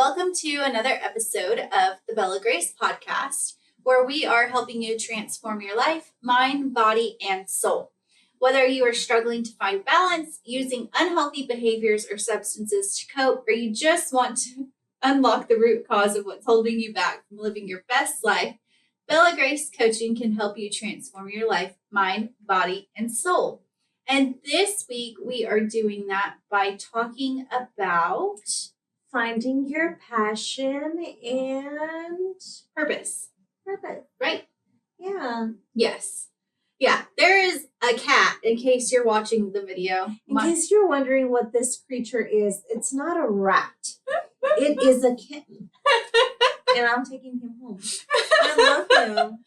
welcome to another episode of the Bella Grace podcast, where we are helping you transform your life, mind, body, and soul. Whether you are struggling to find balance, using unhealthy behaviors or substances to cope, or you just want to unlock the root cause of what's holding you back from living your best life, Bella Grace Coaching can help you transform your life, mind, body, and soul. And this week we are doing that by talking about finding your passion and purpose. Right? Yeah. Yes. Yeah, there is a cat, in case you're watching the video. In case you're wondering what this creature is, it's not a rat. It is a kitten. And I'm taking him home. I love him.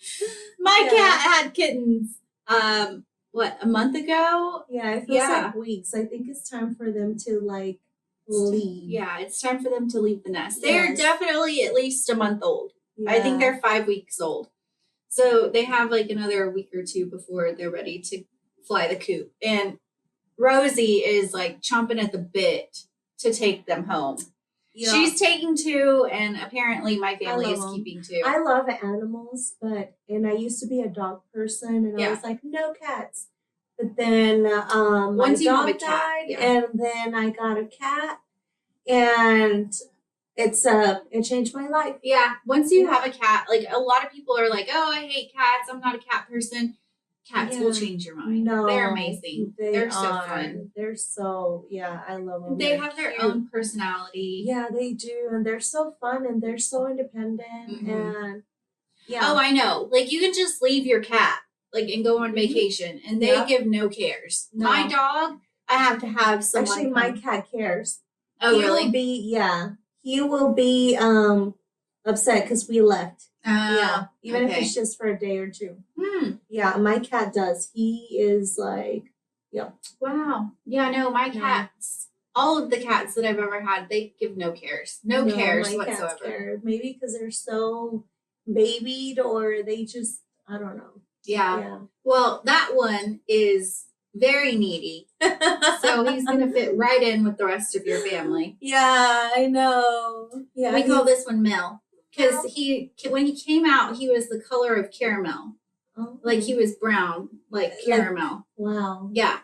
My cat had kittens, a month ago? Yeah, it feels like weeks. I think it's time for them to leave. Yeah, it's time for them to leave the nest. They're definitely at least a month old. Yeah. I think they're 5 weeks old. So they have another week or two before they're ready to fly the coop. And Rosie is chomping at the bit to take them home. Yeah. She's taking 2, and apparently my family is keeping 2. I love animals, and I used to be a dog person, and I was like, no cats. But then my dog died, and then I got a cat, and it changed my life. Yeah, once you have a cat, a lot of people are like, oh, I hate cats, I'm not a cat person. Cats will change your mind. No, they're amazing. They're so fun. They're so, I love them. They have their own personality. Yeah, they do. And they're so fun and they're so independent. Mm-hmm. And Oh, I know. You can just leave your cat, and go on vacation, and they give no cares. No. My dog, I have to have someone. Actually, my cat cares. Oh, really? He will be upset because we left. Even if it's just for a day or 2. Yeah, my cat does. He is wow. Yeah, no, my cats, all of the cats that I've ever had, they give no cares. No cares whatsoever. Care. Maybe because they're so babied, or they just, I don't know. Yeah. Well, that one is very needy. So he's going to fit right in with the rest of your family. Yeah, I know. Yeah. We call this one Mel. Because when he came out, he was the color of caramel. Oh. He was brown, like caramel. Wow. Yeah.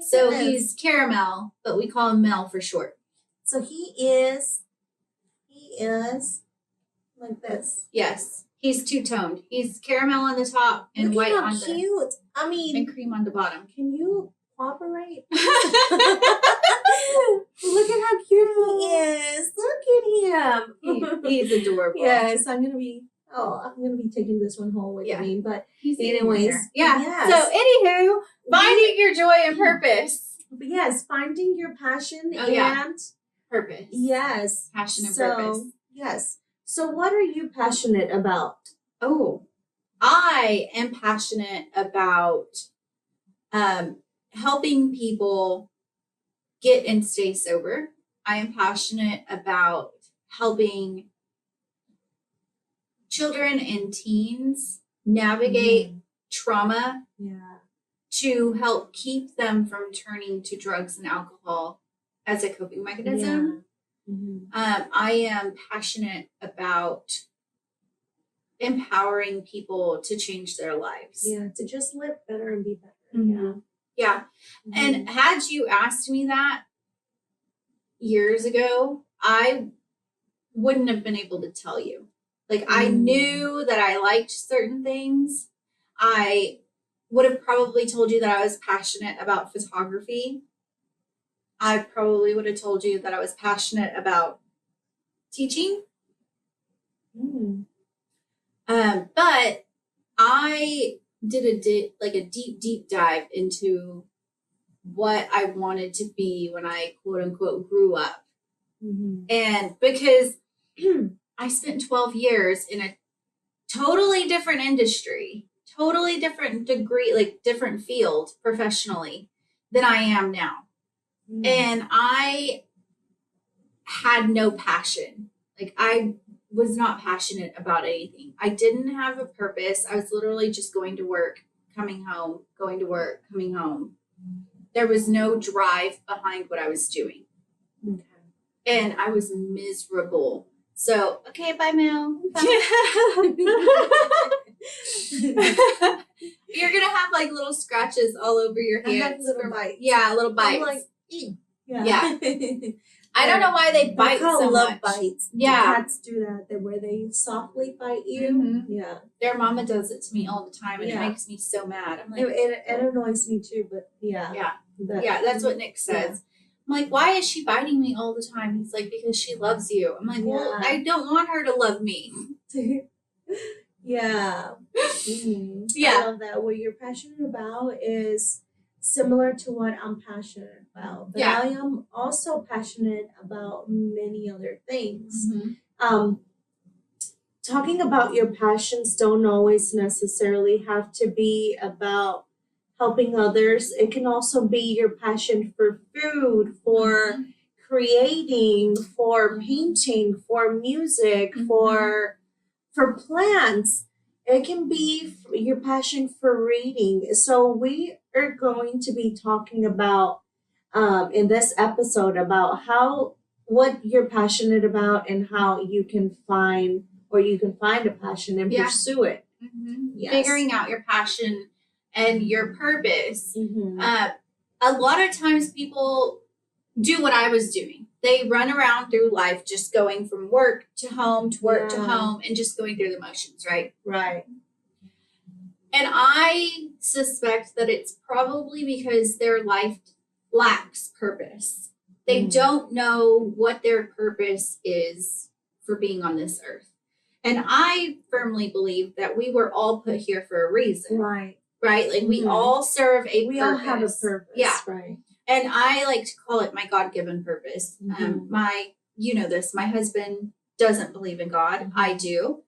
So he's caramel, but we call him Mel for short. So he is like this. Yes. He's two-toned. He's caramel on the top and white on the cute. I mean, and cream on the bottom. Can you cooperate? Look at how cute he is. Look at him. He's adorable. Yes, I'm gonna be taking this one home with me. But anyways, yeah. So anywho, finding your joy and purpose. But yes, finding your passion and purpose. Yes, passion and purpose. Yes. So what are you passionate about? Oh, I am passionate about helping people get and stay sober. I am passionate about helping children and teens navigate trauma to help keep them from turning to drugs and alcohol as a coping mechanism. I am passionate about empowering people to change their lives. Yeah, to just live better and be better. Yeah. And had you asked me that years ago, I wouldn't have been able to tell you. I knew that I liked certain things. I would have probably told you that I was passionate about photography. I probably would have told you that I was passionate about teaching. But I did a deep dive into what I wanted to be when I quote unquote grew up. And because I spent 12 years in a totally different industry, totally different degree, different field professionally than I am now. And I had no passion. I was not passionate about anything. I didn't have a purpose. I was literally just going to work, coming home, going to work, coming home. There was no drive behind what I was doing. And I was miserable So, okay, bye, Mel. Bye. You're going to have like little scratches all over your hands. I have little bites. Yeah, little bites. I'm like, yeah. I don't know why they bite so love much. Bites. Yeah. Cats do that, where they softly bite you. Mm-hmm. Yeah. Their mama does it to me all the time, and it makes me so mad. I'm like, it annoys me too, but yeah. Yeah, that's what Nick says. Yeah. I'm like, why is she biting me all the time? He's like, because she loves you. I'm like, well, I don't want her to love me. Yeah. Mm-hmm. Yeah. I love that. What you're passionate about is similar to what I'm passionate about. But I am also passionate about many other things. Mm-hmm. Talking about your passions don't always necessarily have to be about helping others. It can also be your passion for food, for creating, for painting, for music, for plants. It can be your passion for reading. So we are going to be talking about in this episode about what you're passionate about and how you can find a passion and pursue it. Mm-hmm. Yes. Figuring out your passion and your purpose. Mm-hmm. A lot of times people do what I was doing. They run around through life just going from work to home to work to home and just going through the motions, right? Right. And I suspect that it's probably because their life lacks purpose. They don't know what their purpose is for being on this earth. And I firmly believe that we were all put here for a reason. Right. Right? Like we all serve a purpose. We all have a purpose. Yeah. Right. And I like to call it my God-given purpose. You know this, my husband doesn't believe in God. I do.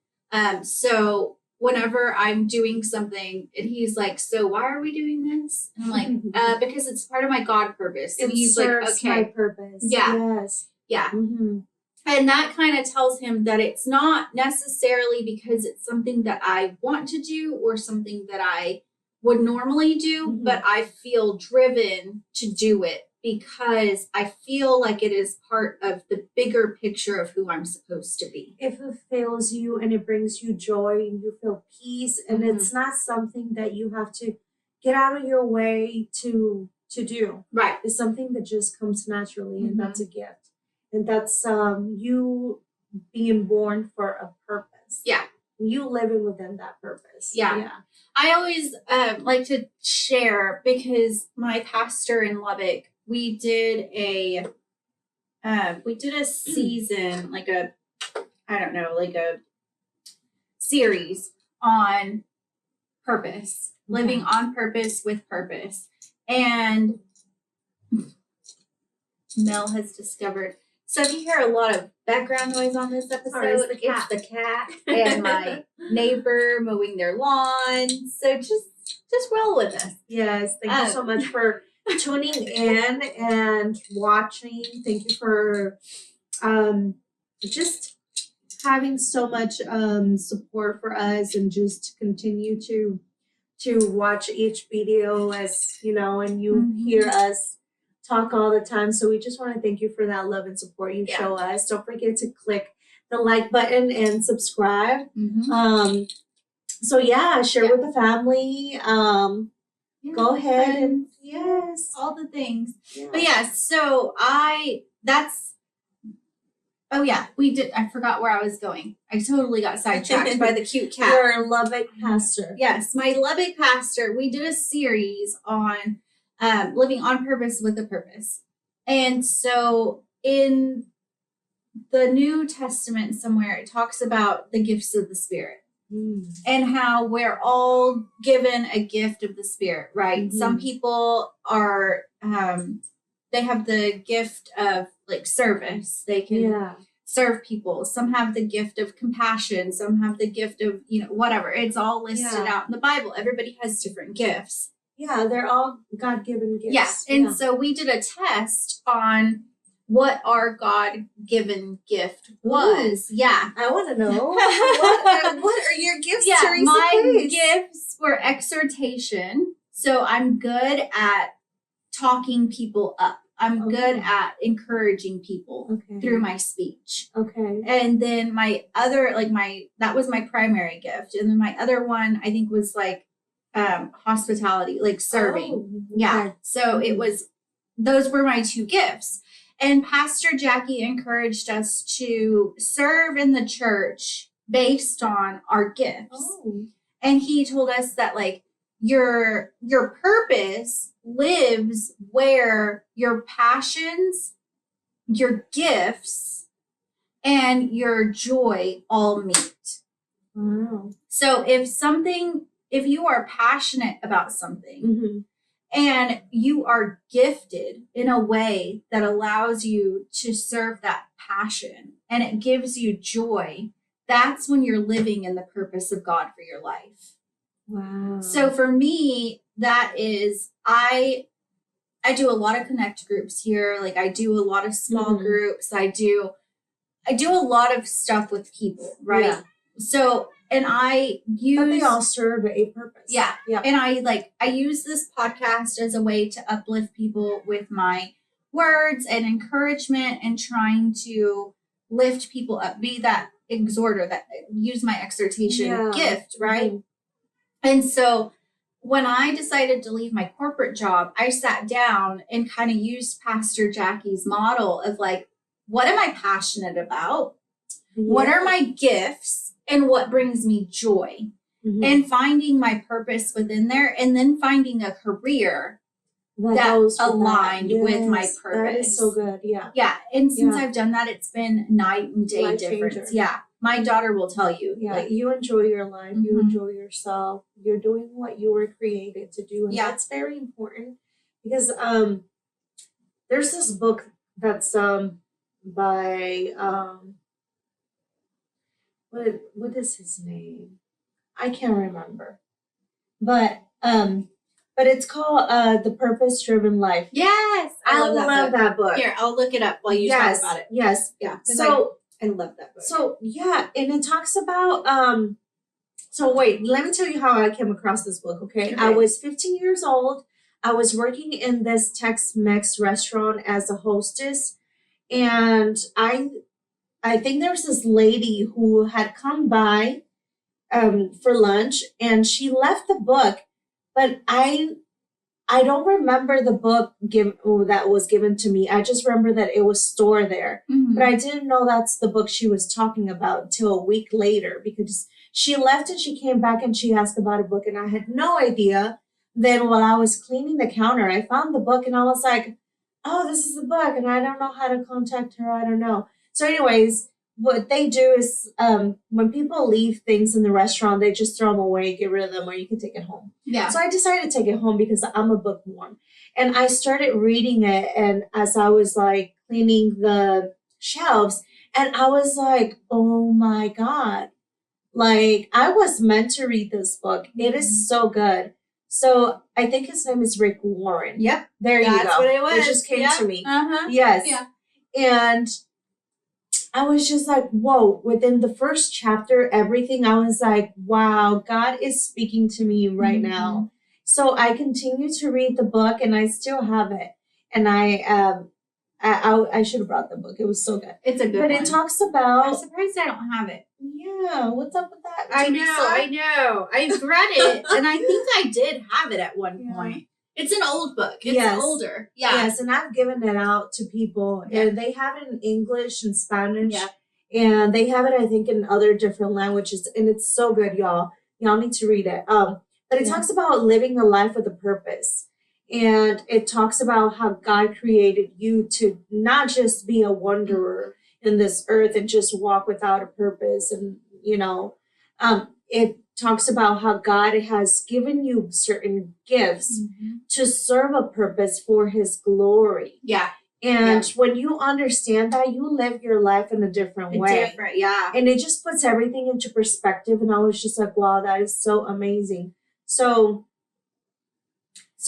So whenever I'm doing something and he's like, so why are we doing this? And I'm like, because it's part of my God purpose. And he's like, okay. My purpose. Yeah. Yes. Yeah. Mm-hmm. And that kind of tells him that it's not necessarily because it's something that I want to do or something that I would normally do, but I feel driven to do it because I feel like it is part of the bigger picture of who I'm supposed to be. It fulfills you and it brings you joy and you feel peace, and it's not something that you have to get out of your way to do. Right. It's something that just comes naturally, and that's a gift. And that's you being born for a purpose. Yeah. You living within that purpose. Yeah. I always like to share because my pastor in Lubbock, we did a season, like a series on purpose, living on purpose with purpose. And Mel has discovered. So if you hear a lot of background noise on this episode, it's the cat and my neighbor mowing their lawn. So just roll with us. Yes, thank you so much for tuning in and watching. Thank you for just having so much support for us, and just continue to watch each video as and you hear us talk all the time. So we just want to thank you for that love and support you show us. Don't forget to click the like button and subscribe. So share with the family. Go ahead and all the things. But so we did. I forgot where I was going. I totally got sidetracked by the cute cat. Your Lubbock pastor. Yes, my Lubbock pastor. We did a series on living on purpose with a purpose. And so in the New Testament somewhere, it talks about the gifts of the Spirit and how we're all given a gift of the Spirit, right? Some people are, they have the gift of like service. They can serve people. Some have the gift of compassion. Some have the gift of, whatever. It's all listed out in the Bible. Everybody has different gifts. Yeah, they're all God-given gifts. Yeah, and so we did a test on what our God-given gift was. Ooh, yeah. I want to know. what are your gifts, Teresa? My gifts were exhortation. So I'm good at talking people up. I'm good at encouraging people through my speech. Okay. And then my other, that was my primary gift. And then my other one, I think, was like hospitality, like serving. Oh, okay. Yeah. So it was, those were my two gifts. And Pastor Jackie encouraged us to serve in the church based on our gifts. Oh. And he told us that like your purpose lives where your passions, your gifts, and your joy all meet. Wow. So if you are passionate about something and you are gifted in a way that allows you to serve that passion and it gives you joy, that's when you're living in the purpose of God for your life. Wow. So for me, that is, I do a lot of connect groups here. Like I do a lot of small groups. I do a lot of stuff with people, right? Yeah. So, and I use... But they all serve a purpose. Yeah. Yeah. And I use this podcast as a way to uplift people with my words and encouragement and trying to lift people up, be that exhorter, that use my exhortation gift, right? Mm-hmm. And so when I decided to leave my corporate job, I sat down and kind of used Pastor Jackie's model of like, what am I passionate about? Yeah. What are my gifts? And what brings me joy? Mm-hmm. And finding my purpose within there, and then finding a career that aligned with my purpose. That is so good. Yeah. Yeah. And since I've done that, it's been night and day difference. Changer. Yeah. My daughter will tell you. Yeah. Like, you enjoy your life. You enjoy yourself. You're doing what you were created to do. And that's very important because there's this book that's by what is his name? I can't remember. But it's called The Purpose Driven Life. Yes. I love that book. Here, I'll look it up while you talk about it. Yes. Yeah. So I love that book. So yeah, and it talks about so wait, let me tell you how I came across this book, okay? I was 15 years old. I was working in this Tex-Mex restaurant as a hostess, and I think there was this lady who had come by for lunch, and she left the book, but I don't remember the book that was given to me. I just remember that it was stored there, but I didn't know that's the book she was talking about until a week later, because she left and she came back and she asked about a book, and I had no idea. Then while I was cleaning the counter, I found the book and I was like, oh, this is the book, and I don't know how to contact her. I don't know. So anyways, what they do is when people leave things in the restaurant, they just throw them away, get rid of them, or you can take it home. Yeah. So I decided to take it home because I'm a bookworm. And I started reading it, and as I was like cleaning the shelves, and I was like, oh my God. Like, I was meant to read this book. It is so good. So I think his name is Rick Warren. Yep. There you go. That's what it was. It just came to me. Yes. Yeah. And I was just like, whoa, within the first chapter, everything, I was like, wow, God is speaking to me right now. So I continue to read the book, and I still have it. And I should have brought the book. It was so good. It's a good one. But it talks about... I'm surprised I don't have it. Yeah, what's up with that? I know. I've read it, and I think I did have it at one point. It's an old book. It's older. Yeah. Yes, and I've given it out to people, and they have it in English and Spanish, and they have it, I think, in other different languages, and it's so good, y'all. Y'all need to read it. But it talks about living a life with a purpose, and it talks about how God created you to not just be a wanderer in this earth and just walk without a purpose, and it talks about how God has given you certain gifts to serve a purpose for his glory. Yeah. And when you understand that, you live your life in a different way. And it just puts everything into perspective. And I was just like, wow, that is so amazing. So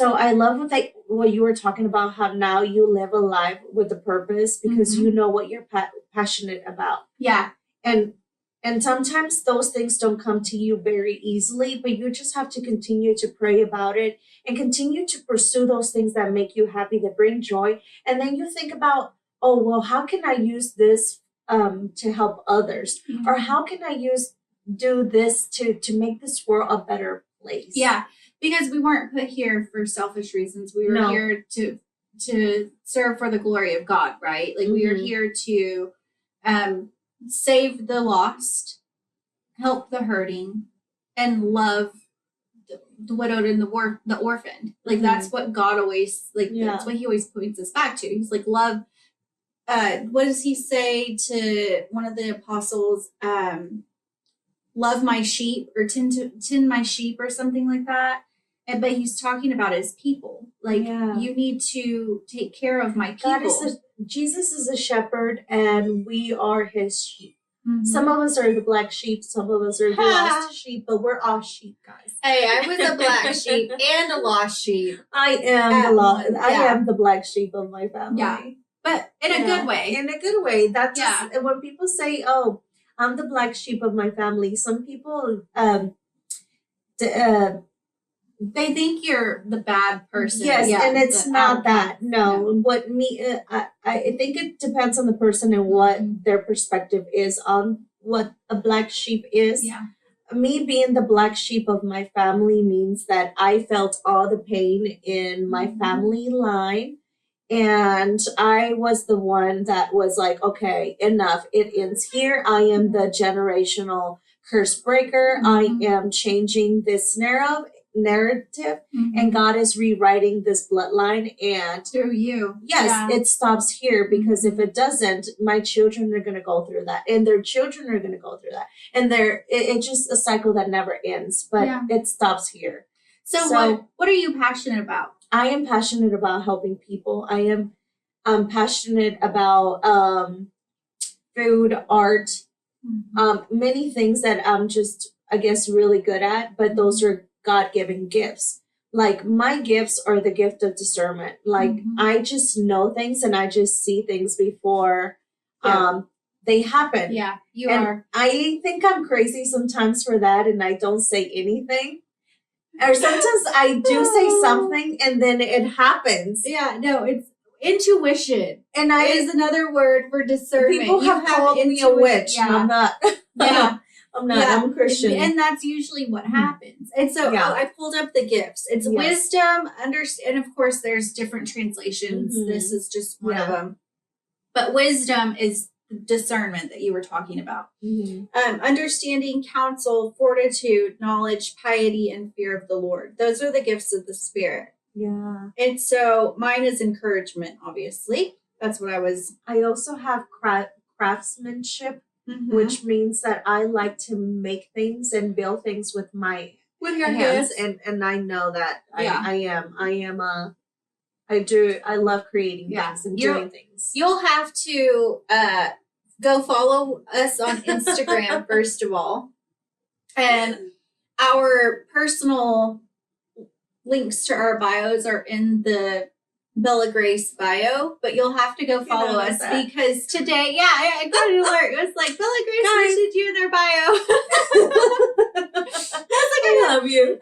I love what you were talking about, how now you live a life with a purpose because you know what you're passionate about. Yeah. And And sometimes those things don't come to you very easily, but you just have to continue to pray about it and continue to pursue those things that make you happy, that bring joy. And then you think about, oh, well, how can I use this to help others? Mm-hmm. Or how can I do this to make this world a better place? Yeah, because we weren't put here for selfish reasons. We were here to serve for the glory of God, right? Like, we are here to save the lost, help the hurting, and love the widowed and the orphaned. Like, that's what God always, like, that's what he always points us back to. He's like, love, what does he say to one of the apostles? Love my sheep, or tend my sheep, or something like that. But he's talking about his people. Like, you need to take care of my people. Jesus is a shepherd, and we are his sheep. Mm-hmm. Some of us are the black sheep, some of us are the lost sheep, but we're all sheep, guys. Hey, I was a black sheep and a lost sheep. I am the black sheep of my family. Yeah, but in a good way. In a good way. That's just, when people say, "Oh, I'm the black sheep of my family," some people they think you're the bad person. Yes, and it's not that. No, I think it depends on the person and what their perspective is on what a black sheep is. Yeah. Me being the black sheep of my family means that I felt all the pain in my family line. And I was the one that was like, okay, enough. It ends here. I am the generational curse breaker. I am changing this narrative, and God is rewriting this bloodline, and through you. Yes, it stops here, because if it doesn't, my children are going to go through that, and their children are going to go through that, and it's just a cycle that never ends, but it stops here. So what are you passionate about? I am passionate about helping people. I'm passionate about food, art, many things that I'm just, I guess, really good at, but those are God-given gifts. Like, my gifts are the gift of discernment. Like, I just know things, and I just see things before they happen. Yeah, you are. I think I'm crazy sometimes for that, and I don't say anything. Or sometimes I do say something, and then it happens. Yeah, no, it's intuition. And is another word for discernment. People have called me a witch, and I'm not. Yeah. I'm not. I'm a Christian. And that's usually what happens. And so I pulled up the gifts. It's wisdom, and of course there's different translations. This is just one of them. But wisdom is discernment that you were talking about. Understanding, counsel, fortitude, knowledge, piety, and fear of the Lord. Those are the gifts of the Spirit. Yeah. And so mine is encouragement, obviously. That's what I was. I also have craftsmanship, which means that I like to make things and build things with your hands. And I know that I love creating things and doing things. You'll have to go follow us on Instagram, first of all. And our personal links to our bios are in the Bella Grace bio, but you'll have to go follow us because today, I got an alert. It was like, Bella Grace mentioned you in their bio. I was like, I love you.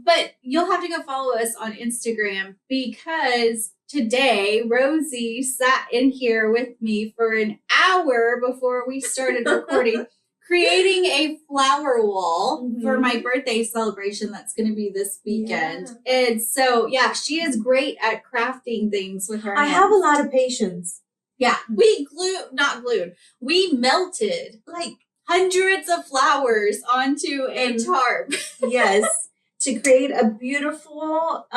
But you'll have to go follow us on Instagram, because today Rosie sat in here with me for an hour before we started recording, creating a flower wall for my birthday celebration that's going to be this weekend. And so, she is great at crafting things with her hands. I have a lot of patience. Yeah, we we melted like hundreds of flowers onto a tarp. Yes, to create a beautiful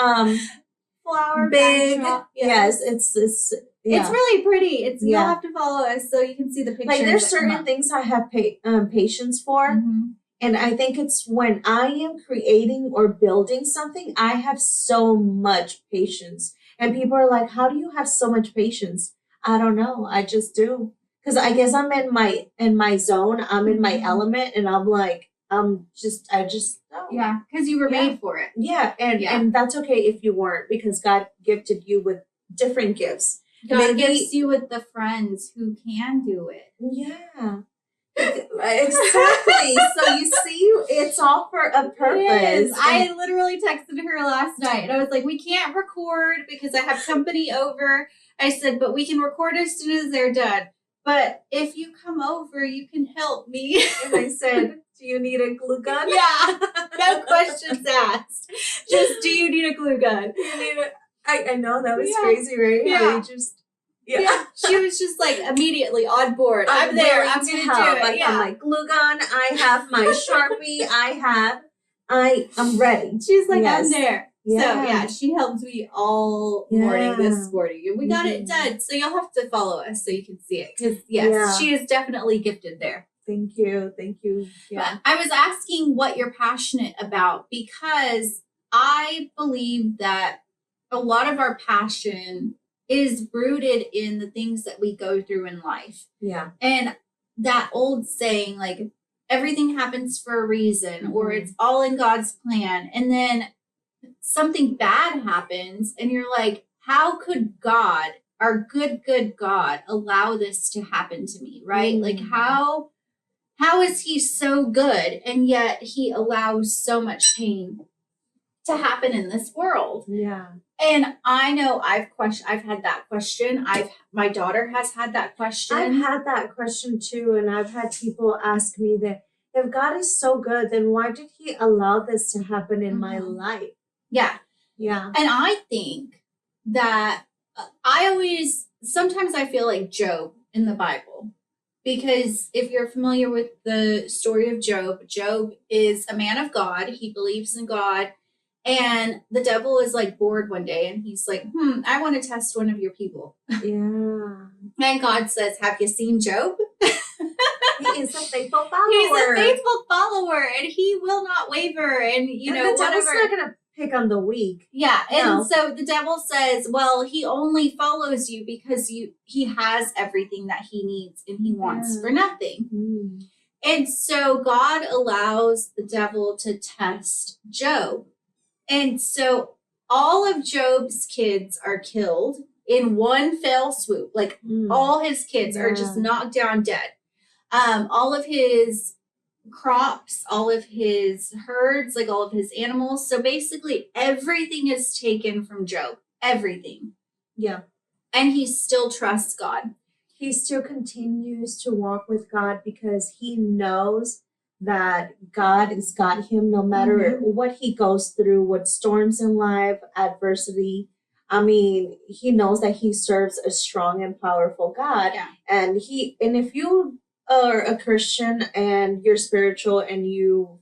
flower big backdrop. It's really pretty. You'll have to follow us so you can see the pictures. Like, there's certain things I have patience for, and I think it's when I am creating or building something, I have so much patience. And people are like, "How do you have so much patience?" I don't know. I just do, because I guess I'm in my zone. I'm in my element, and I'm like, I just know. Yeah, because you were made for it. Yeah, and that's okay if you weren't, because God gifted you with different gifts. God gives you with the friends who can do it. Yeah. Exactly. So you see, it's all for a purpose. Yes. I literally texted her last night and I was like, we can't record because I have company over. I said, but we can record as soon as they're done. But if you come over, you can help me. And I said, do you need a glue gun? Yeah. No questions asked. Just, do you need a glue gun? You need a, I know, that was crazy, right? Yeah. How you just, yeah. She was just like immediately on board. I'm there. I'm going to do it. I got my glue gun. I have my Sharpie. I'm ready. She's like, I'm there. Yeah. So she helped me all morning this morning, and we got it done. So you'll have to follow us so you can see it, because she is definitely gifted there. Thank you. Yeah. But I was asking what you're passionate about, because I believe that a lot of our passion is rooted in the things that we go through in life. Yeah. And that old saying, like, everything happens for a reason, or it's all in God's plan. And then something bad happens and you're like, how could God, our good God, allow this to happen to me? Right? Like, how is he so good and yet he allows so much pain to happen in this world? Yeah. And I know I've had that question. My daughter has had that question. I've had that question too. And I've had people ask me that, if God is so good, then why did he allow this to happen in my life? Yeah. Yeah. And I think that sometimes I feel like Job in the Bible, because if you're familiar with the story of Job, Job is a man of God. He believes in God. And the devil is like bored one day and he's like, I want to test one of your people. Yeah. And God says, have you seen Job? He is a faithful follower. He's a faithful follower and he will not waver. And the devil's not going to pick on the weak. Yeah. And so the devil says, well, he only follows you because he has everything that he needs and he wants for nothing. And so God allows the devil to test Job. And so all of Job's kids are killed in one fell swoop. Like all his kids are just knocked down dead. All of his crops, all of his herds, like all of his animals. So basically everything is taken from Job. Everything. Yeah. And he still trusts God. He still continues to walk with God because he knows that God has got him no matter what he goes through, what storms in life, adversity. I mean, he knows that he serves a strong and powerful God. Yeah. And if you are a Christian and you're spiritual and you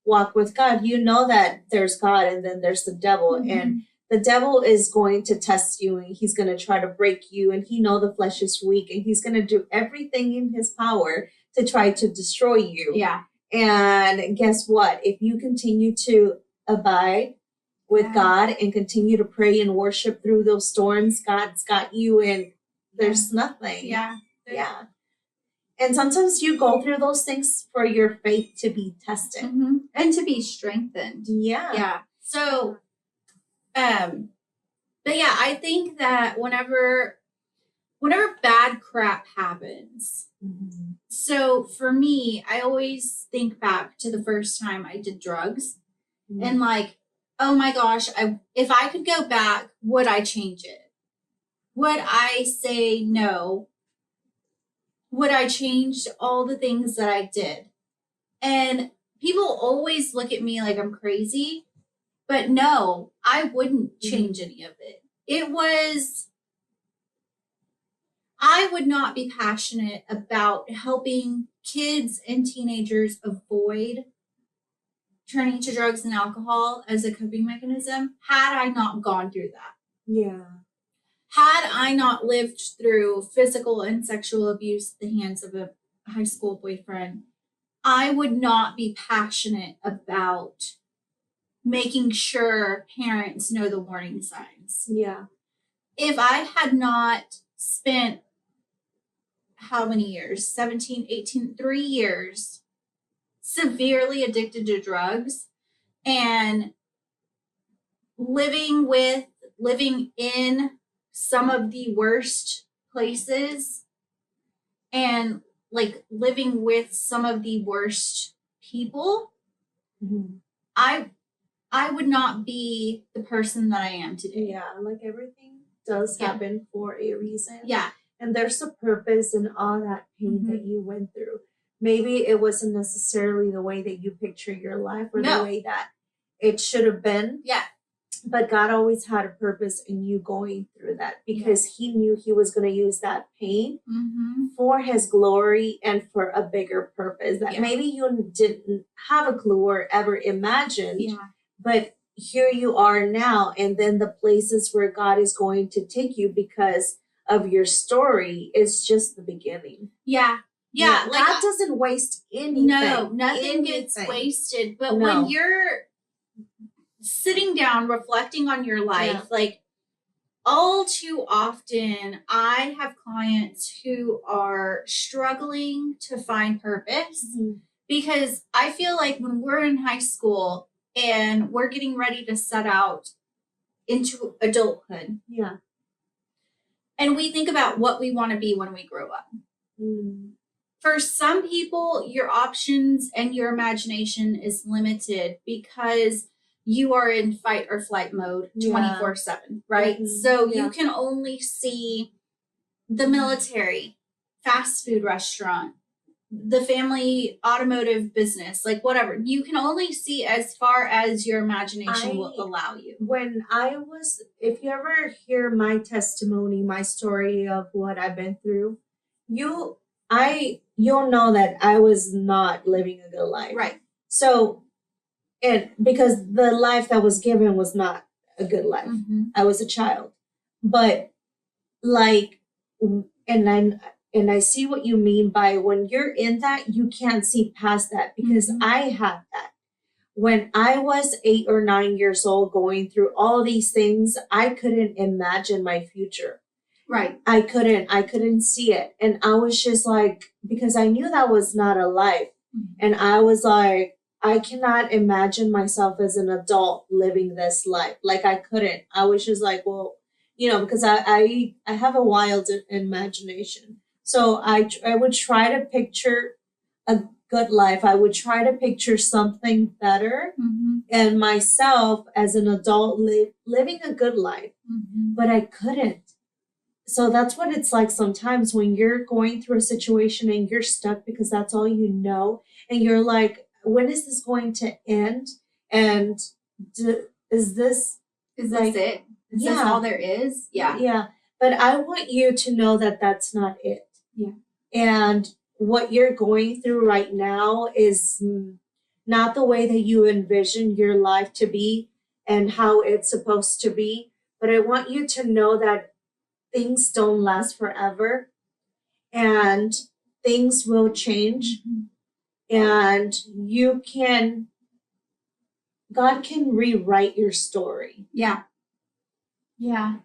walk with God, you know that there's God and then there's the devil. And the devil is going to test you and he's going to try to break you. And he knows the flesh is weak and he's going to do everything in his power to try to destroy you. Yeah. And guess what? If you continue to abide with God and continue to pray and worship through those storms, God's got you and there's nothing. Yeah. Yeah. And sometimes you go through those things for your faith to be tested. And to be strengthened. Yeah. Yeah. So, but yeah, I think that whenever bad crap happens, so for me, I always think back to the first time I did drugs and like, oh my gosh, if I could go back, would I change it? Would I say no? Would I change all the things that I did? And people always look at me like I'm crazy, but no, I wouldn't change any of it. I would not be passionate about helping kids and teenagers avoid turning to drugs and alcohol as a coping mechanism had I not gone through that. Yeah. Had I not lived through physical and sexual abuse at the hands of a high school boyfriend, I would not be passionate about making sure parents know the warning signs. Yeah. If I had not spent how many years? 17, 18, 3 years severely addicted to drugs and living in some of the worst places and like living with some of the worst people, I would not be the person that I am today. Yeah, like everything does happen for a reason. Yeah. And there's a purpose in all that pain that you went through. Maybe it wasn't necessarily the way that you picture your life or the way that it should have been. Yeah. But God always had a purpose in you going through that because he knew he was going to use that pain for his glory and for a bigger purpose that maybe you didn't have a clue or ever imagined. Yeah. But here you are now, and then the places where God is going to take you because of your story is just the beginning. Yeah. Yeah. Like God doesn't waste anything. No, nothing gets wasted. But when you're sitting down, reflecting on your life, like all too often, I have clients who are struggling to find purpose because I feel like when we're in high school and we're getting ready to set out into adulthood. Yeah. And we think about what we want to be when we grow up. For some people, your options and your imagination is limited because you are in fight or flight mode 24/7, right? So you can only see the military, fast food restaurant, the family automotive business, like whatever. You can only see as far as your imagination will allow you. If you ever hear my testimony, my story of what I've been through, you'll know that I was not living a good life. Right. So, and because the life that was given was not a good life. I was a child. But like, and I see what you mean by when you're in that, you can't see past that because I had that. When I was 8 or 9 years old going through all these things, I couldn't imagine my future. Right. I couldn't see it. And I was just like, because I knew that was not a life. And I was like, I cannot imagine myself as an adult living this life. Like I couldn't. I was just like, well, because I have a wild imagination. So I would try to picture a good life. I would try to picture something better and myself as an adult living a good life, but I couldn't. So that's what it's like sometimes when you're going through a situation and you're stuck because that's all you know. And you're like, when is this going to end? And is this it? Is this all there is? Yeah. Yeah. But I want you to know that that's not it. Yeah. And what you're going through right now is not the way that you envision your life to be and how it's supposed to be. But I want you to know that things don't last forever and things will change. And God can rewrite your story. Yeah. Yeah.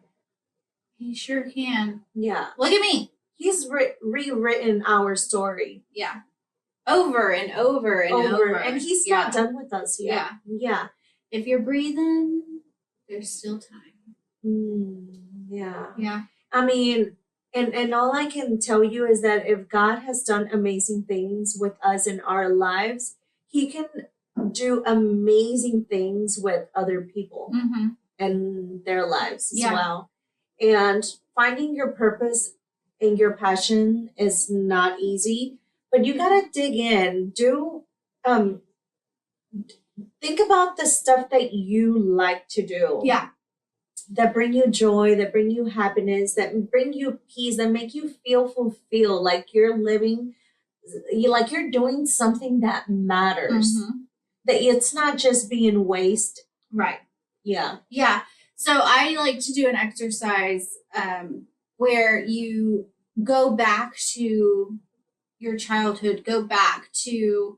He sure can. Yeah. Look at me. He's rewritten our story. Yeah. Over and over and over. And he's not done with us yet. Yeah. Yeah. If you're breathing, there's still time. Yeah. Yeah. I mean, and all I can tell you is that if God has done amazing things with us in our lives, he can do amazing things with other people and their lives as well. And finding your purpose and your passion is not easy, but you gotta dig in. Think about the stuff that you like to do. Yeah. That bring you joy, that bring you happiness, that bring you peace, that make you feel fulfilled, like you're living, like you're doing something that matters. That it's not just being waste. Right. Yeah. Yeah. So I like to do an exercise where you go back to your childhood, go back to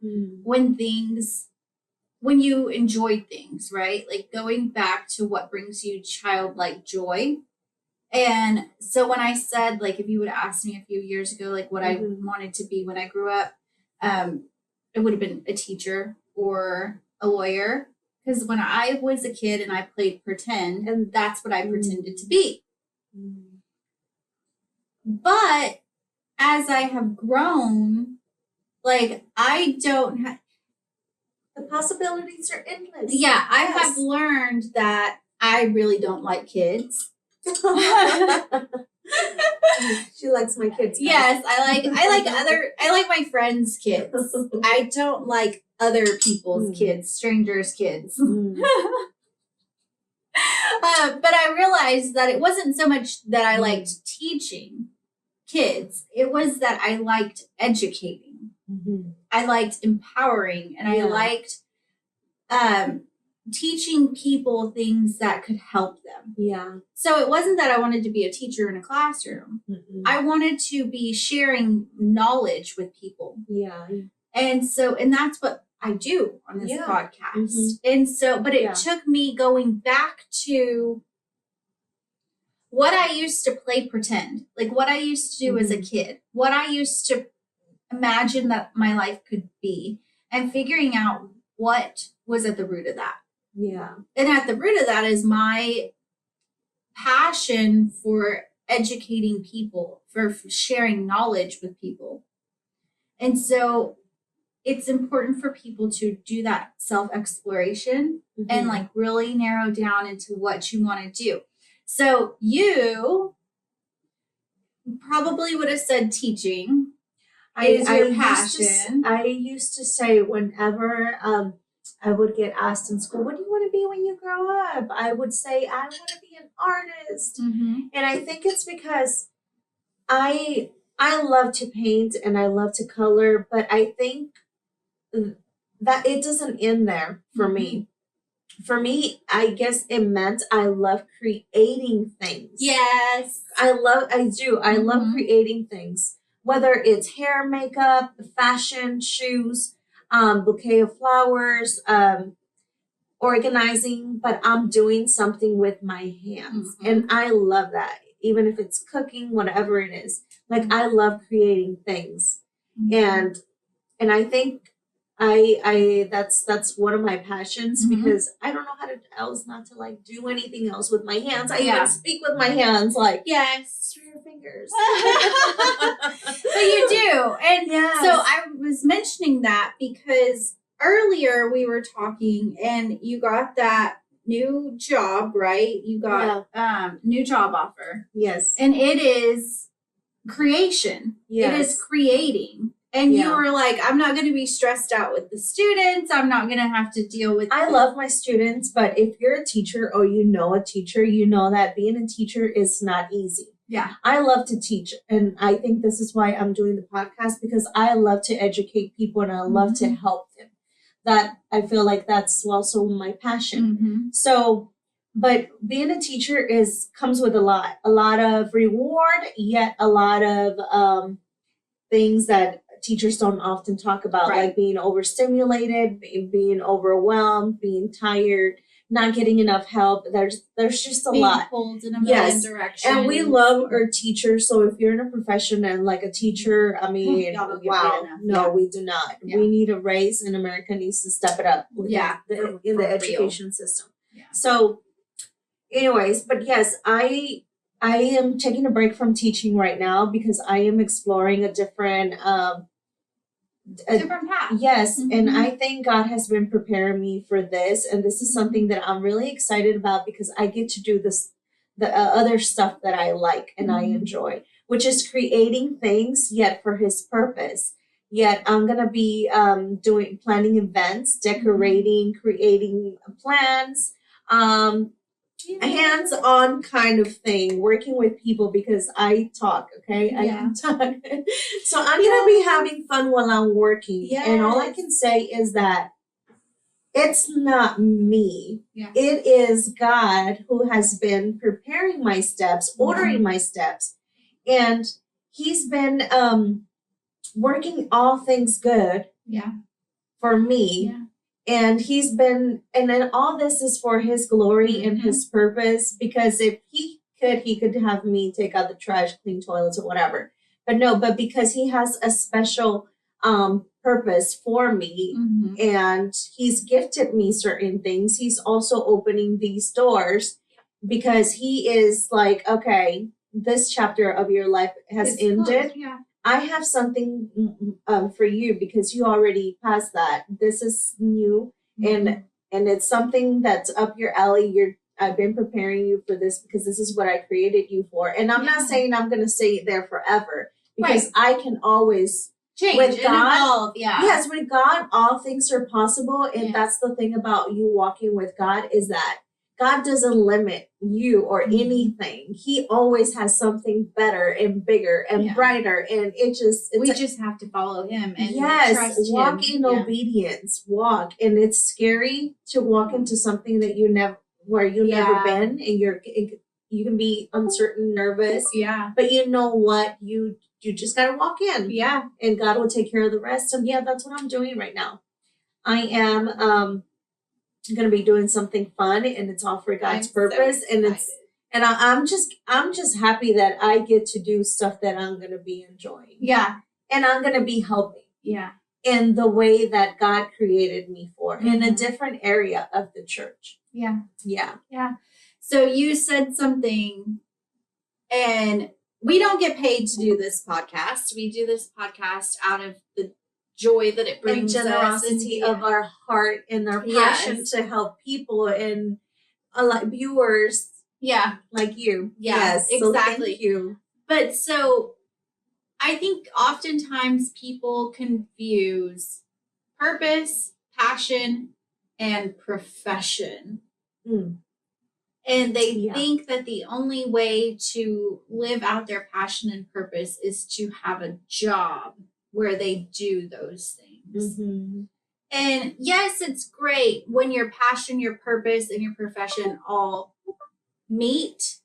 when you enjoyed things, right? Like going back to what brings you childlike joy. And so when I said, like, if you would have asked me a few years ago, like what I wanted to be when I grew up, it would have been a teacher or a lawyer. Because when I was a kid and I played pretend, and that's what I pretended to be. But as I have grown, like I don't have the possibilities are endless. Yeah, I have learned that I really don't like kids. She likes my kids. Yes, I like my friends' kids. I don't like other people's kids, strangers' kids. But I realized that it wasn't so much that I liked teaching kids. It was that I liked educating. I liked empowering, and I liked teaching people things that could help them. Yeah. So it wasn't that I wanted to be a teacher in a classroom. I wanted to be sharing knowledge with people. Yeah. And that's what I do on this podcast. And so, but it took me going back to what I used to play pretend, like what I used to do as a kid, what I used to imagine that my life could be, and figuring out what was at the root of that. Yeah. And at the root of that is my passion for educating people, for sharing knowledge with people. And so it's important for people to do that self-exploration and like really narrow down into what you want to do. So you probably would have said teaching is your passion. I used to say whenever I would get asked in school, what do you want to be when you grow up? I would say, I want to be an artist. And I think it's because I love to paint and I love to color, but I think that it doesn't end there for me. For me, I guess it meant I love creating things. Yes. I do. I love creating things, whether it's hair, makeup, fashion, shoes, bouquet of flowers, organizing, but I'm doing something with my hands. And I love that. Even if it's cooking, whatever it is. Like I love creating things. And I think that's one of my passions because I don't know how else not to like do anything else with my hands. I even speak with my hands, like through your fingers. But you do. And so I was mentioning that because earlier we were talking and you got that new job, right? You got new job offer. Yes. And it is creation. Yes. It is creating. And you were like, I'm not going to be stressed out with the students. I'm not going to have to deal with I love my students, but if you're a teacher or you know a teacher, you know that being a teacher is not easy. Yeah. I love to teach. And I think this is why I'm doing the podcast, because I love to educate people and I love to help them. That I feel like that's also my passion. So, but being a teacher comes with a lot of reward, yet a lot of things that teachers don't often talk about, like being overstimulated, being overwhelmed, being tired, not getting enough help. There's just a lot. Pulled in a million directions. And we love our teachers. So if you're in a profession and like a teacher, I mean, no, we do not. Yeah. We need a raise, and America needs to step it up. In the education system. Yeah. So, anyways, but yes, I am taking a break from teaching right now because I am exploring a different path. Yes. And I think God has been preparing me for this. And this is something that I'm really excited about because I get to do the other stuff that I like and I enjoy, which is creating things yet for his purpose. Yet I'm going to be planning events, decorating, creating plans, a hands-on kind of thing, working with people because I talk, okay? I can talk. So I'm going to be having fun while I'm working. Yes. And all I can say is that it's not me. Yeah. It is God who has been preparing my steps, ordering my steps. And he's been working all things good for me. Yeah. And and then all this is for his glory and his purpose, because if he could have me take out the trash, clean toilets or whatever. But because he has a special purpose for me and he's gifted me certain things, he's also opening these doors because he is like, okay, this chapter of your life has ended. I have something for you because you already passed that. This is new, and it's something that's up your alley. I've been preparing you for this because this is what I created you for. And I'm not saying I'm going to stay there forever because I can always change with and God. Evolve. Yeah. Yes, with God, all things are possible. And that's the thing about you walking with God is that God doesn't limit you or anything. He always has something better and bigger and brighter. And we just have to follow him and trust walk him. In obedience. Walk. And it's scary to walk into something that you never never been, and you can be uncertain, nervous. Yeah. But you know what? You just gotta walk in. Yeah. And God will take care of the rest. So that's what I'm doing right now. I am going to be doing something fun, and it's all for God's purpose. So and I'm just happy that I get to do stuff that I'm going to be enjoying. Yeah. And I'm going to be helping. Yeah. In the way that God created me for, in a different area of the church. Yeah. Yeah. Yeah. So you said something, and we don't get paid to do this podcast. We do this podcast out of the joy that it brings, and generosity of our heart and our passion to help people and like viewers. Yeah, like you. Yes, exactly. So thank you. But so I think oftentimes people confuse purpose, passion, and profession. And they think that the only way to live out their passion and purpose is to have a job where they do those things. And yes, it's great when your passion, your purpose, and your profession all meet.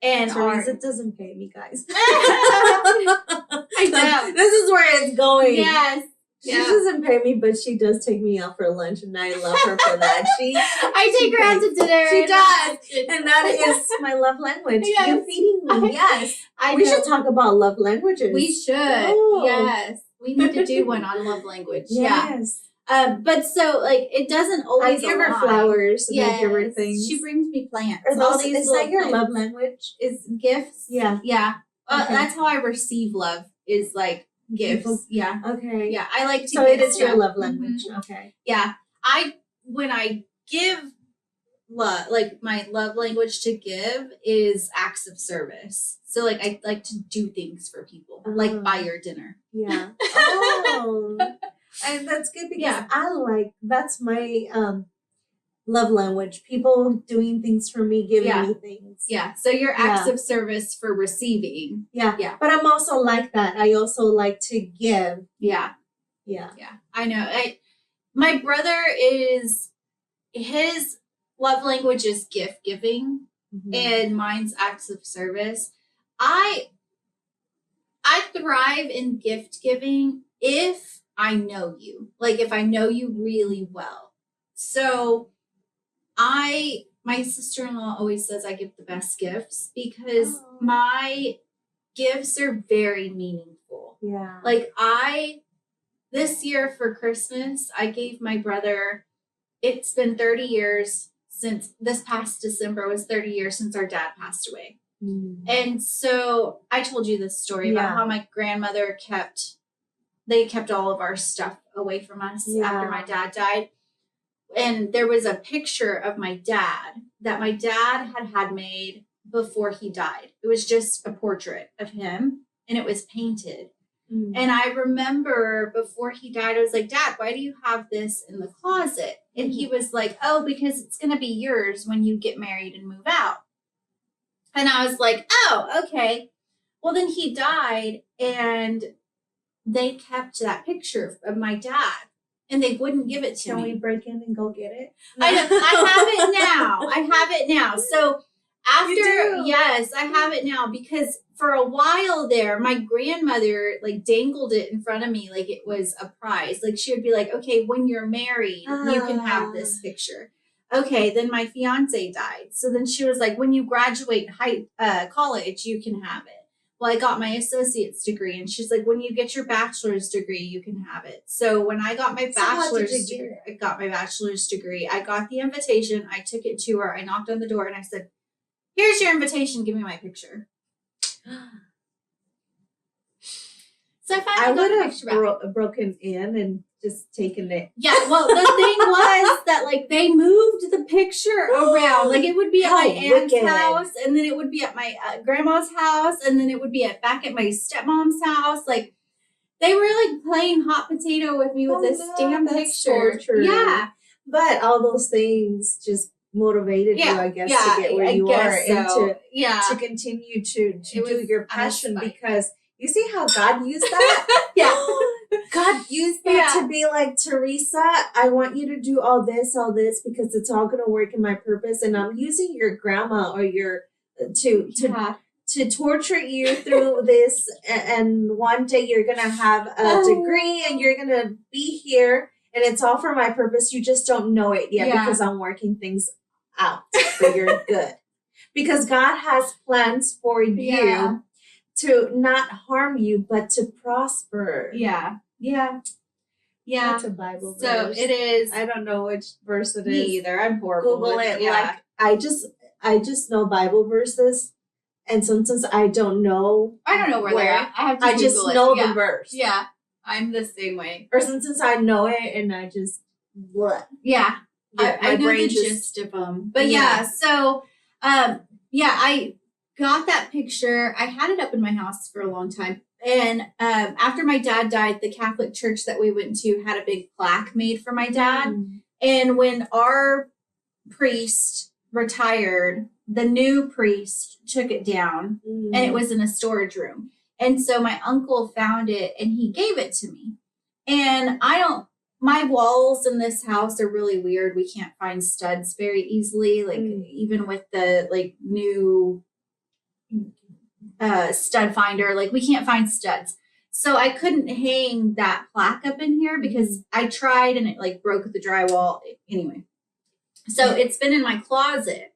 And Teresa doesn't pay me, guys. I know. This is where it's going. Yes. She doesn't pay me, but she does take me out for lunch, and I love her for that. I take her out to dinner. She does, and that is my love language. Yes. You're feeding me. Yes, we should talk about love languages. We should. Oh. Yes, we need to do one on love language. Yes. Yeah. But so like it doesn't always. I give her flowers. And I give her things. She brings me plants. Is that your love language? Is gifts? Yeah. Yeah. That's how I receive love. Is like. Gifts. Yeah. Okay. Yeah. I like to. So it is your love language. Okay. Yeah. When I give love, like my love language to give is acts of service. So like I like to do things for people, like buy your dinner. Yeah. Oh. And that's good because that's my love language. People doing things for me, giving me things. Yeah. So your acts of service for receiving. Yeah. Yeah. But I'm also like that. I also like to give. Yeah. Yeah. Yeah. I know. My brother his love language is gift giving and mine's acts of service. I thrive in gift giving if I know you. Like if I know you really well. So my sister-in-law always says I give the best gifts because my gifts are very meaningful. Yeah. Like this year for Christmas, I gave my brother, it's been 30 years since this past December was 30 years since our dad passed away. And so I told you this story about how my grandmother kept all of our stuff away from us after my dad died. And there was a picture of my dad that my dad had made before he died. It was just a portrait of him and it was painted. And I remember before he died, I was like, Dad, why do you have this in the closet? And he was like, oh, because it's going to be yours when you get married and move out. And I was like, oh, okay. Well, then he died and they kept that picture of my dad. And they wouldn't give it to me. Can we break in and go get it? I have it now. So yes, I have it now because for a while there, my grandmother like dangled it in front of me like it was a prize. Like she would be like, okay, when you're married, you can have this picture. Okay, then my fiance died. So then she was like, when you graduate college, you can have it. Well, I got my associate's degree, and she's like, when you get your bachelor's degree, you can have it. So when I got my bachelor's degree, I got the invitation. I took it to her. I knocked on the door, and I said, here's your invitation. Give me my picture. So So I finally got a picture back. Broken in and just taken it. Yeah, well, the thing was that like they moved the picture around. Like it would be at my aunt's house, and then it would be at my grandma's house, and then it would be back at my stepmom's house. Like they were like playing hot potato with me with this damn picture. Yeah, but all those things just motivated you, I guess, to get where you are and to continue to do your passion, because you see how God used that? God used that to be like, Teresa, I want you to do all this because it's all going to work in my purpose. And I'm using your grandma or your to torture you through this. And one day you're going to have a degree and you're going to be here. And it's all for my purpose. You just don't know it yet because I'm working things out for your good. Because God has plans for you to not harm you, but to prosper. Yeah. That's a Bible verse. So it is. I don't know which verse it is. Me either. I'm horrible. Google it. Like I just know Bible verses, and sometimes I don't know. I don't know where they're at. I just know the verse. Yeah, I'm the same way. Or sometimes I know it and I just what? Yeah, I know the gist of them. But so I got that picture. I had it up in my house for a long time. And after my dad died, the Catholic church that we went to had a big plaque made for my dad. And when our priest retired, the new priest took it down and it was in a storage room. And so my uncle found it and he gave it to me. And my walls in this house are really weird. We can't find studs very easily. Like even with the like new stud finder, like we can't find studs. So I couldn't hang that plaque up in here because I tried and it like broke the drywall. Anyway, so it's been in my closet.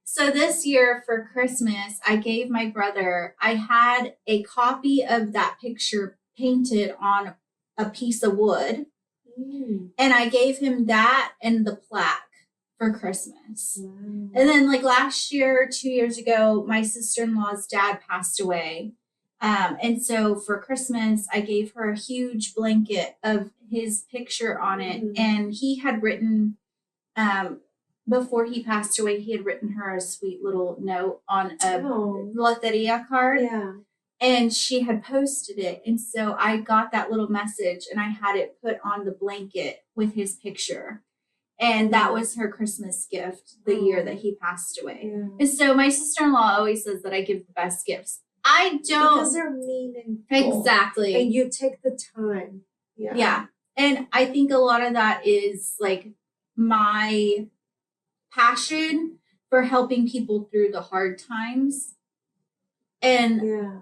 So this year for Christmas, I gave my brother, I had a copy of that picture painted on a piece of wood. And I gave him that and the plaque for Christmas. And then like last year, 2 years ago, my sister-in-law's dad passed away. And so for Christmas, I gave her a huge blanket of his picture on it. And he had written, before he passed away, he had written her a sweet little note on a loteria card. And she had posted it. And so I got that little message and I had it put on the blanket with his picture. And that was her Christmas gift the year that he passed away. And so my sister-in-law always says that I give the best gifts. I don't. Because they're meaningful. Exactly. And you take the time. Yeah. And I think a lot of that is like my passion for helping people through the hard times. And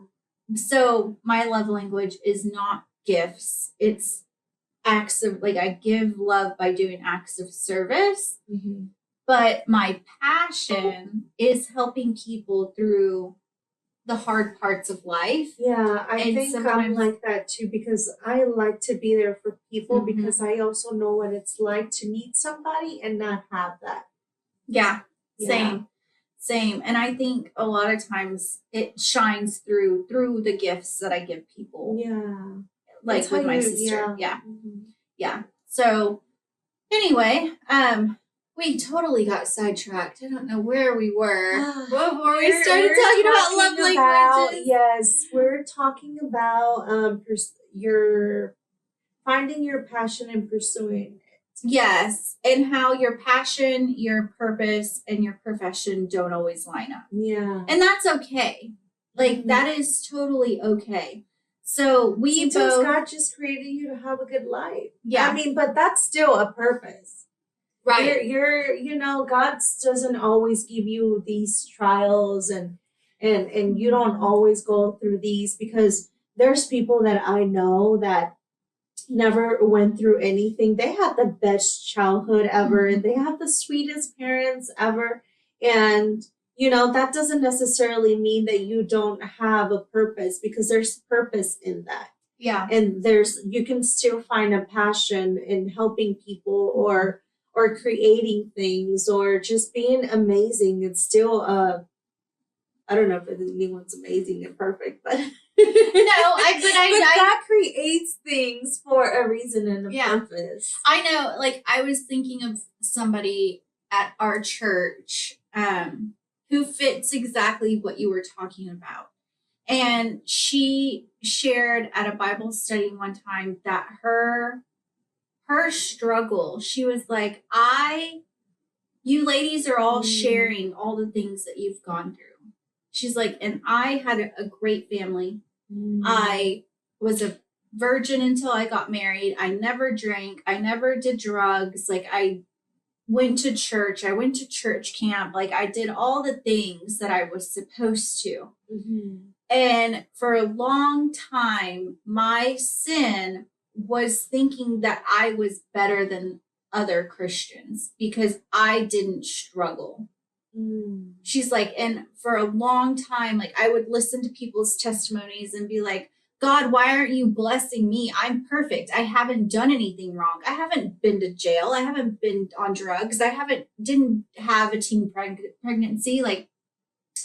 so my love language is not gifts. It's acts of, like, I give love by doing acts of service. But my passion is helping people through the hard parts of life. I think I'm like that too, because I like to be there for people because I also know what it's like to need somebody and not have that. Same. And I think a lot of times it shines through the gifts that I give people. Like that's with my sister. So anyway, we totally got sidetracked. I don't know where we were before we started talking about love languages. Yes, we're talking about your finding your passion and pursuing it. Yes, and how your passion, your purpose, and your profession don't always line up. And that's okay. Like that is totally okay. So sometimes God just created you to have a good life. I mean, but that's still a purpose. Right. God doesn't always give you these trials and you don't always go through these, because there's people that I know that never went through anything. They had the best childhood ever and they have the sweetest parents ever. And, that doesn't necessarily mean that you don't have a purpose, because there's purpose in that. And you can still find a passion in helping people or creating things or just being amazing. It's still a I don't know if anyone's amazing and perfect, but God creates things for a reason and a purpose. I know, like, I was thinking of somebody at our church who fits exactly what you were talking about. And she shared at a Bible study one time that her struggle, she was like, you ladies are all sharing all the things that you've gone through. She's like, and I had a great family. I was a virgin until I got married. I never drank. I never did drugs. Like, I went to church. I went to church camp. Like, I did all the things that I was supposed to. And for a long time, my sin was thinking that I was better than other Christians because I didn't struggle. She's like, and for a long time, like, I would listen to people's testimonies and be like, God, why aren't you blessing me? I'm perfect. I haven't done anything wrong. I haven't been to jail. I haven't been on drugs. I didn't have a teen pregnancy. Like,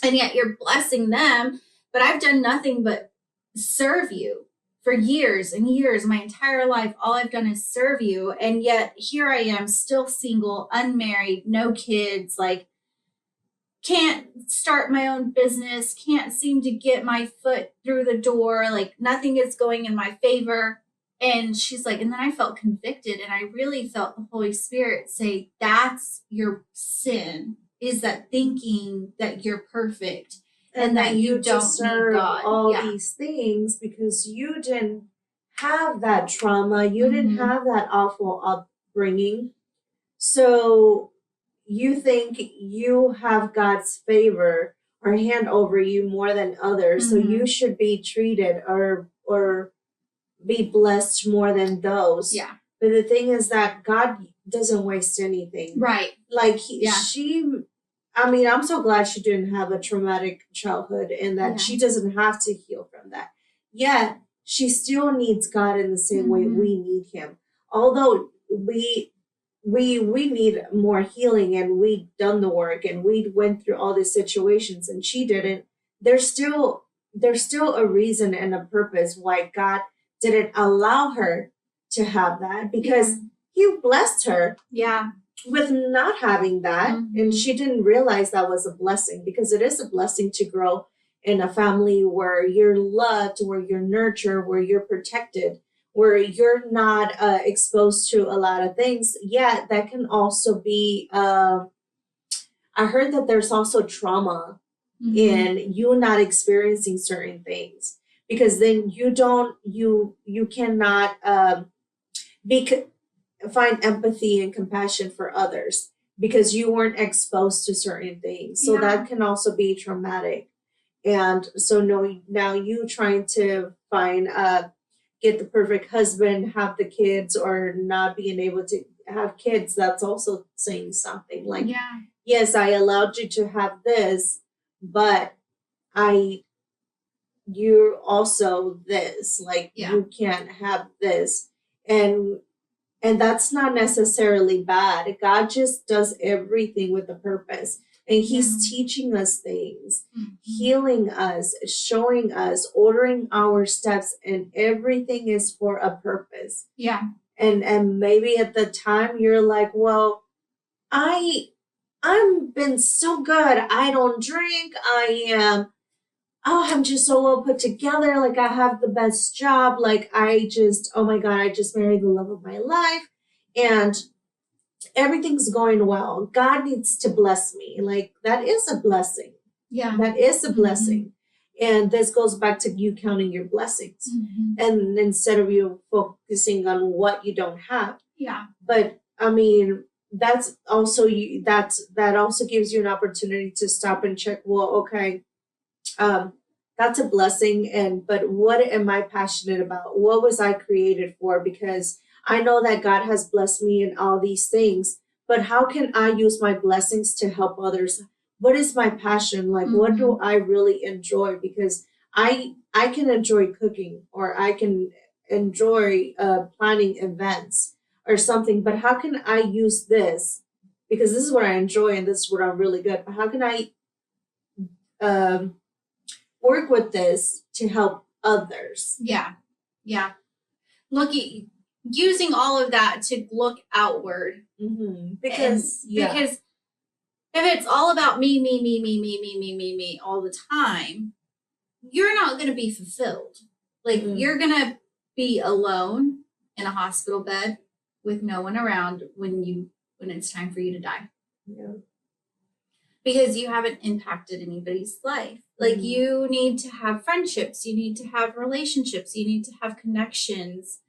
and yet you're blessing them, but I've done nothing but serve you for years and years. My entire life, all I've done is serve you. And yet here I am, still single, unmarried, no kids, like, can't start my own business, can't seem to get my foot through the door, like, nothing is going in my favor. And she's like, and then I felt convicted, and I really felt the Holy Spirit say, that's your sin, is that thinking that you're perfect and that you don't deserve need God. All these things because you didn't have that trauma, you didn't have that awful upbringing. So you think you have God's favor or hand over you more than others, so you should be treated or be blessed more than those. Yeah. But the thing is that God doesn't waste anything. Right. Like I'm so glad she didn't have a traumatic childhood and that she doesn't have to heal from that. Yet she still needs God in the same way we need him. Although we need more healing and we've done the work and we went through all these situations and she didn't. There's still a reason and a purpose why God didn't allow her to have that, because he blessed her with not having that. And she didn't realize that was a blessing, because it is a blessing to grow in a family where you're loved, where you're nurtured, where you're protected, where you're not exposed to a lot of things. Yet that can also be, I heard that there's also trauma in you not experiencing certain things, because then you cannot find empathy and compassion for others because you weren't exposed to certain things. So that can also be traumatic. And so now you trying to find get the perfect husband, have the kids, or not being able to have kids, that's also saying something like, yes, I allowed you to have this, but you're also this, like, you can't have this. And that's not necessarily bad. God just does everything with a purpose. And he's teaching us things, healing us, showing us, ordering our steps, and everything is for a purpose. Yeah. And maybe at the time you're like, well, I'm been so good. I don't drink. I'm just so well put together. Like, I have the best job. Like, oh my God, I just married the love of my life. And everything's going well. God needs to bless me. Like, that is a blessing. Yeah. That is a blessing. And this goes back to you counting your blessings. And instead of you focusing on what you don't have. Yeah. But I mean, that's also that also gives you an opportunity to stop and check, well, okay, that's a blessing, but what am I passionate about? What was I created for? Because I know that God has blessed me in all these things, but how can I use my blessings to help others? What is my passion? Like, what do I really enjoy? Because I can enjoy cooking, or I can enjoy planning events or something, but how can I use this? Because this is what I enjoy and this is what I'm really good. But how can I work with this to help others. Yeah. Using all of that to look outward. Because if it's all about me all the time, you're not going to be fulfilled. Like you're going to be alone in a hospital bed with no one around when it's time for you to die. Yeah. Because you haven't impacted anybody's life. Like you need to have friendships, you need to have relationships, you need to have connections.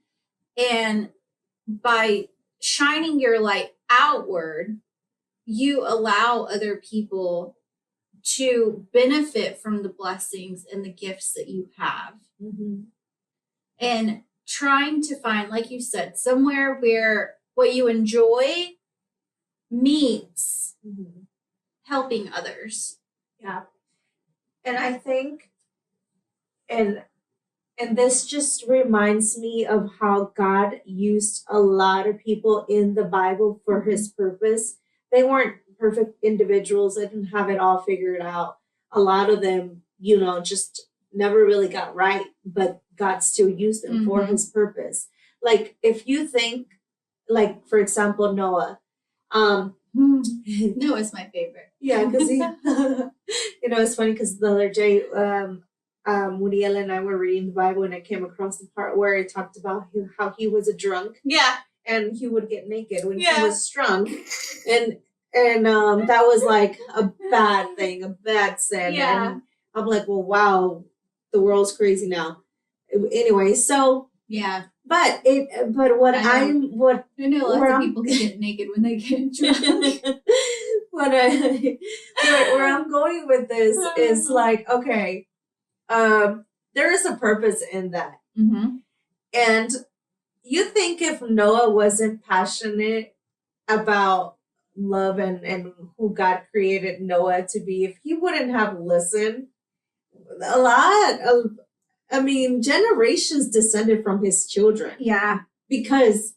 And by shining your light outward, you allow other people to benefit from the blessings and the gifts that you have. And trying to find, like you said, somewhere where what you enjoy meets helping others. Yeah. And I think, and this just reminds me of how God used a lot of people in the Bible for his purpose. They weren't perfect individuals. They didn't have it all figured out. A lot of them, just never really got right, but God still used them for his purpose. Like if you think, like, for example, Noah. Noah's my favorite. Yeah, because he, it's funny because the other day, Muriel and I were reading the Bible and I came across the part where it talked about how he was a drunk. Yeah. And he would get naked when he was drunk. And that was like a bad thing, a bad sin. Yeah. And I'm like, well, wow, the world's crazy now. Anyway, so yeah. But what I know lots of people get naked when they get drunk. Where I'm going with this is like, okay, there is a purpose in that. And you think if Noah wasn't passionate about love and who God created Noah to be, if he wouldn't have listened, generations descended from his children. Yeah. Because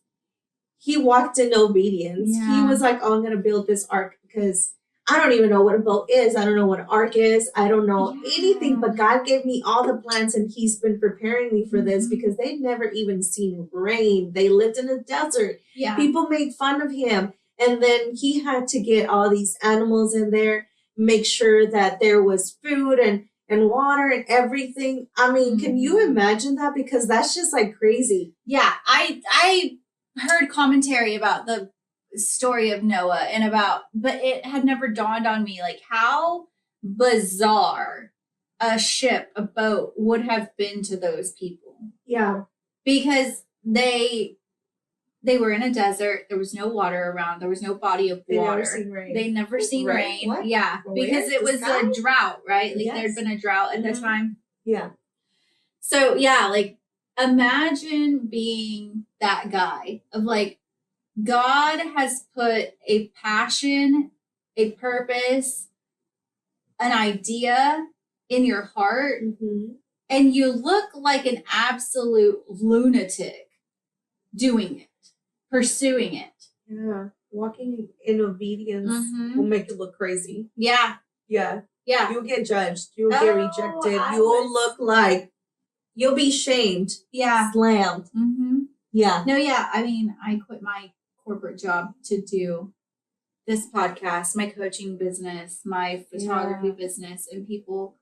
he walked in obedience. Yeah. He was like, oh, I'm going to build this ark because I don't even know what a boat is. I don't know what an ark is. I don't know anything, but God gave me all the plans and he's been preparing me for this because they'd never even seen rain. They lived in a desert. Yeah. People made fun of him. And then he had to get all these animals in there, make sure that there was food and water and everything. I mean, can you imagine that? Because that's just like crazy. Yeah, I heard commentary about the story of Noah but it had never dawned on me like how bizarre a boat would have been to those people. Yeah. Because they were in a desert. There was no water around. There was no body of water. They never seen rain. What? Yeah. Because it was a drought, right? Like there'd been a drought at the time. Yeah. So yeah, like imagine being that guy of like, God has put a passion, a purpose, an idea in your heart, and you look like an absolute lunatic doing it. Pursuing it. Yeah. Walking in obedience will make you look crazy. Yeah. Yeah. Yeah. You'll get judged. You'll get rejected. Look like you'll be shamed. Yeah. Slammed. Yeah. No, yeah. I mean, I quit my corporate job to do this podcast, my coaching business, my photography business, and people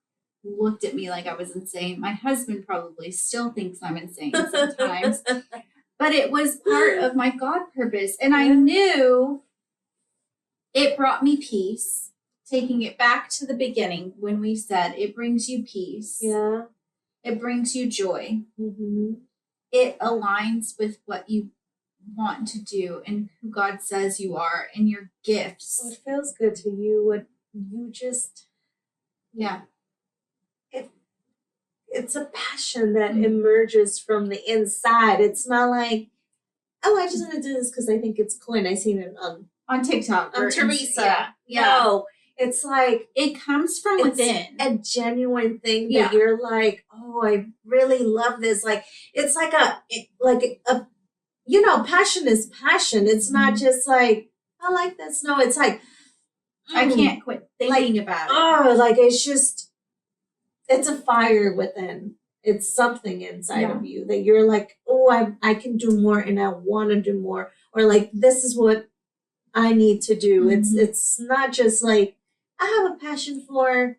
looked at me like I was insane. My husband probably still thinks I'm insane sometimes. But it was part of my God purpose. And I knew it brought me peace. Taking it back to the beginning when we said it brings you peace. Yeah. It brings you joy. It aligns with what you want to do and who God says you are and your gifts. What feels good to you, what you just... Yeah. It's a passion that emerges from the inside. It's not like, oh, I just want to do this because I think it's cool and I seen it on TikTok on Teresa. No, it's like it comes from within. A genuine thing that you're like, oh, I really love this. Like it's like a passion is passion. It's not just like I like this. No, it's like I can't quit thinking about it. Oh, like it's a fire within. It's something inside of you that you're like, oh, I can do more and I want to do more. Or like, this is what I need to do. Mm-hmm. It's not just like, I have a passion for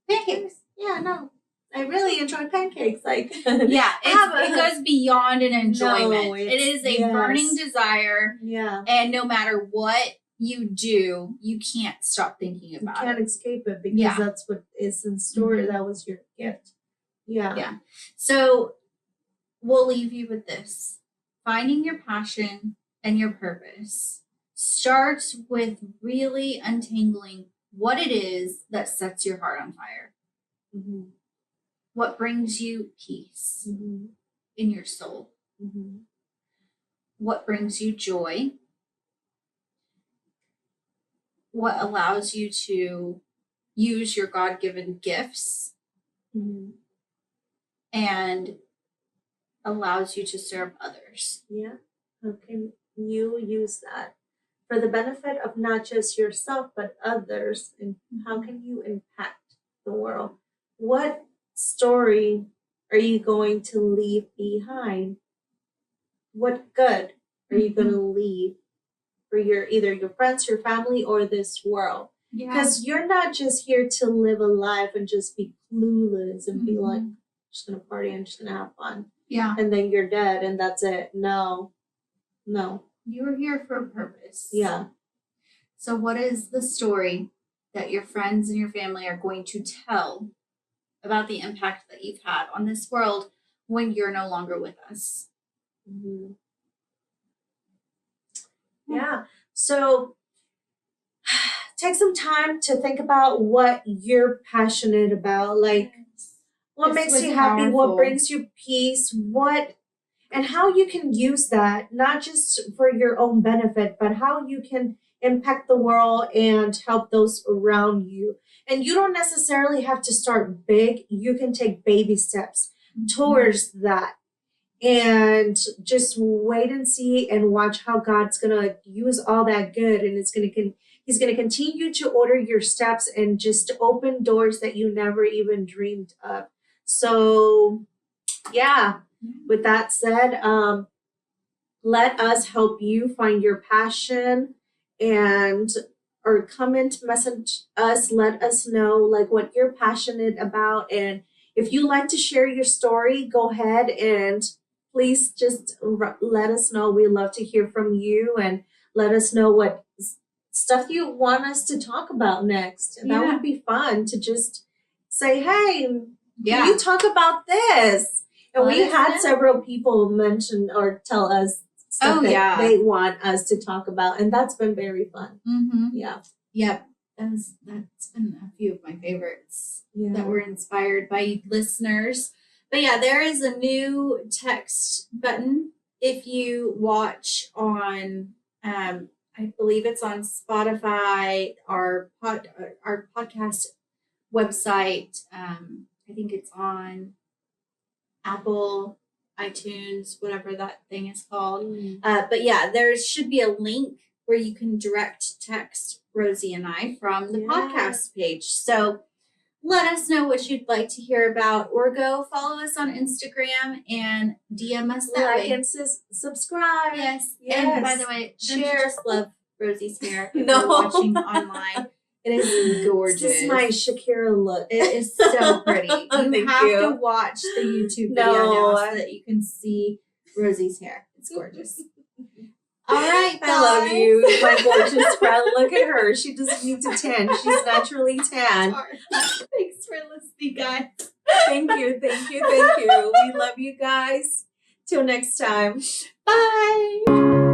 pancakes. Yeah, no. I really enjoy pancakes. Like it goes beyond an enjoyment. No, it is a burning desire. Yeah. And no matter what you do, you can't stop thinking about it. You can't escape it because that's what is in store. Mm-hmm. That was your gift. Yeah. Yeah. So we'll leave you with this. Finding your passion and your purpose starts with really untangling what it is that sets your heart on fire. Mm-hmm. What brings you peace in your soul? Mm-hmm. What brings you joy? What allows you to use your God-given gifts and allows you to serve others? Yeah. How can you use that for the benefit of not just yourself, but others? And how can you impact the world? What story are you going to leave behind? What good are you going to leave for either your friends, your family, or this world? Because you're not just here to live a life and just be clueless and be like, I'm just going to party, I'm just going to have fun. Yeah. And then you're dead and that's it. No. You're here for a purpose. Yeah. So what is the story that your friends and your family are going to tell about the impact that you've had on this world when you're no longer with us? Mm-hmm. Yeah. So take some time to think about what you're passionate about. Like, what makes you happy? Powerful. What brings you peace? And how you can use that, not just for your own benefit, but how you can impact the world and help those around you. And you don't necessarily have to start big. You can take baby steps towards that. And just wait and see and watch how God's going to use all that good. And he's going to continue to order your steps and just open doors that you never even dreamed of. So, yeah, with that said, let us help you find your passion or come in to message us. Let us know like what you're passionate about. And if you like to share your story, go ahead and please just let us know. We love to hear from you and let us know what stuff you want us to talk about next. That would be fun to just say, hey, can you talk about this? And we had several people mention or tell us stuff that they want us to talk about. And that's been very fun. Mm-hmm. Yeah. Yep. That's been a few of my favorites that were inspired by listeners. But yeah, there is a new text button if you watch on, I believe it's on Spotify, our podcast website. I think it's on Apple, iTunes, whatever that thing is called. But yeah, there should be a link where you can direct text Rosie and I from the podcast page. So let us know what you'd like to hear about, or go follow us on Instagram and DM us that way. Like and subscribe. Yes. And by the way, share. Don't you just love Rosie's hair if you're watching online? It is gorgeous. This is my Shakira look. It is so pretty. You have to watch the YouTube video now so that you can see Rosie's hair. It's gorgeous. All right, guys. I love you, my gorgeous friend. Look at her. She doesn't need to tan. She's naturally tan. Thanks for listening, guys. Thank you. We love you guys. Till next time. Bye.